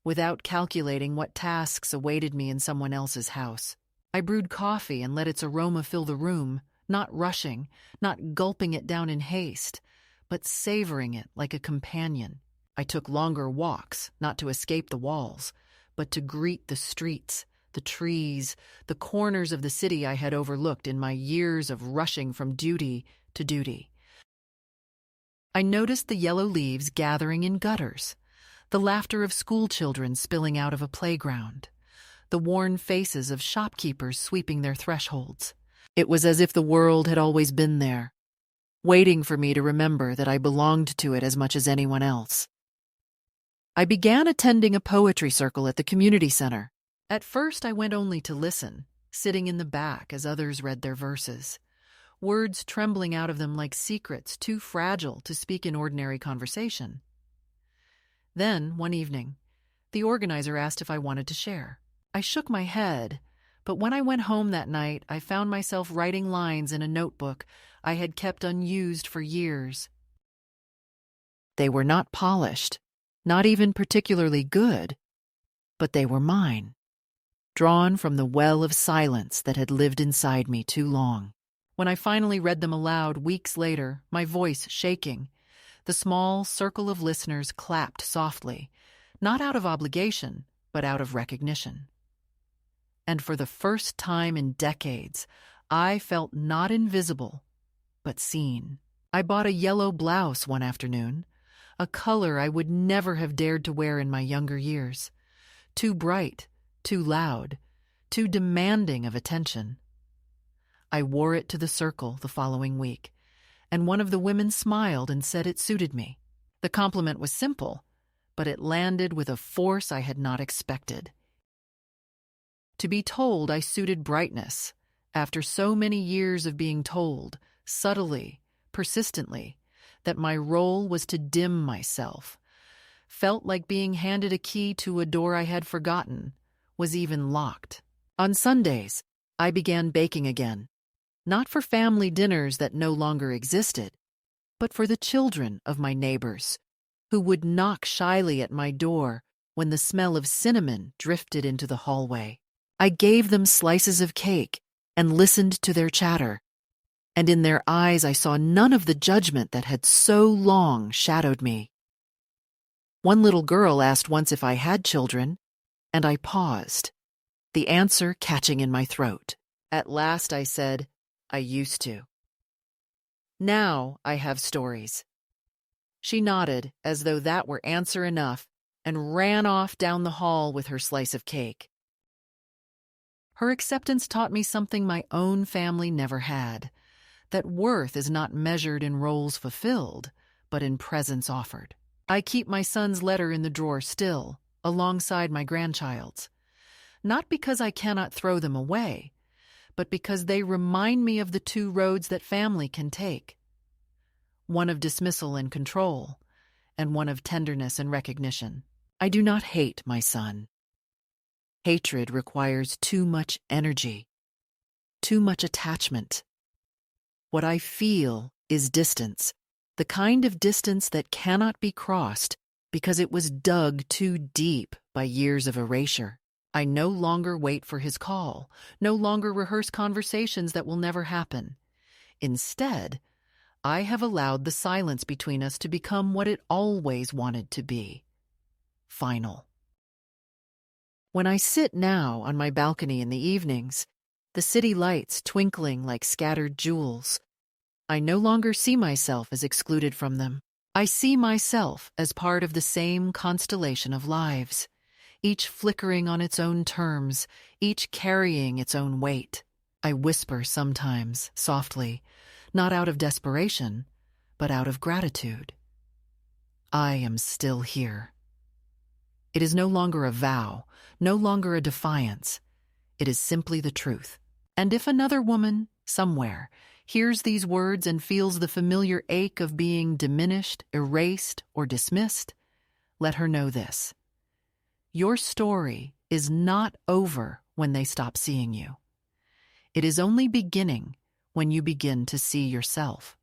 without calculating what tasks awaited me in someone else's house. I brewed coffee and let its aroma fill the room, not rushing, not gulping it down in haste, but savoring it like a companion. I took longer walks, not to escape the walls, but to greet the streets, the trees, the corners of the city I had overlooked in my years of rushing from duty to duty. I noticed the yellow leaves gathering in gutters, the laughter of schoolchildren spilling out of a playground, the worn faces of shopkeepers sweeping their thresholds. It was as if the world had always been there, waiting for me to remember that I belonged to it as much as anyone else. I began attending a poetry circle at the community center. At first, I went only to listen, sitting in the back as others read their verses, words trembling out of them like secrets too fragile to speak in ordinary conversation. Then, one evening, the organizer asked if I wanted to share. I shook my head, but when I went home that night, I found myself writing lines in a notebook I had kept unused for years. They were not polished, not even particularly good, but they were mine, drawn from the well of silence that had lived inside me too long. When I finally read them aloud weeks later, my voice shaking, the small circle of listeners clapped softly, not out of obligation, but out of recognition. And for the first time in decades, I felt not invisible, but seen. I bought a yellow blouse one afternoon, a color I would never have dared to wear in my younger years. Too bright, too loud, too demanding of attention. I wore it to the circle the following week, and one of the women smiled and said it suited me. The compliment was simple, but it landed with a force I had not expected. To be told I suited brightness, after so many years of being told, subtly, persistently, that my role was to dim myself, felt like being handed a key to a door I had forgotten, was even locked. On Sundays, I began baking again, not for family dinners that no longer existed, but for the children of my neighbors, who would knock shyly at my door when the smell of cinnamon drifted into the hallway. I gave them slices of cake and listened to their chatter, and in their eyes I saw none of the judgment that had so long shadowed me. One little girl asked once if I had children, and I paused, the answer catching in my throat. At last I said, I used to. Now I have stories. She nodded as though that were answer enough and ran off down the hall with her slice of cake. Her acceptance taught me something my own family never had, that worth is not measured in roles fulfilled, but in presence offered. I keep my son's letter in the drawer still, alongside my grandchild's, not because I cannot throw them away, but because they remind me of the two roads that family can take, one of dismissal and control, and one of tenderness and recognition. I do not hate my son. Hatred requires too much energy, too much attachment. What I feel is distance, the kind of distance that cannot be crossed because it was dug too deep by years of erasure. I no longer wait for his call, no longer rehearse conversations that will never happen. Instead, I have allowed the silence between us to become what it always wanted to be: final. When I sit now on my balcony in the evenings, the city lights twinkling like scattered jewels, I no longer see myself as excluded from them. I see myself as part of the same constellation of lives, each flickering on its own terms, each carrying its own weight. I whisper sometimes, softly, not out of desperation, but out of gratitude. I am still here. It is no longer a vow, no longer a defiance. It is simply the truth. And if another woman, somewhere, hears these words and feels the familiar ache of being diminished, erased, or dismissed, let her know this: your story is not over when they stop seeing you. It is only beginning when you begin to see yourself.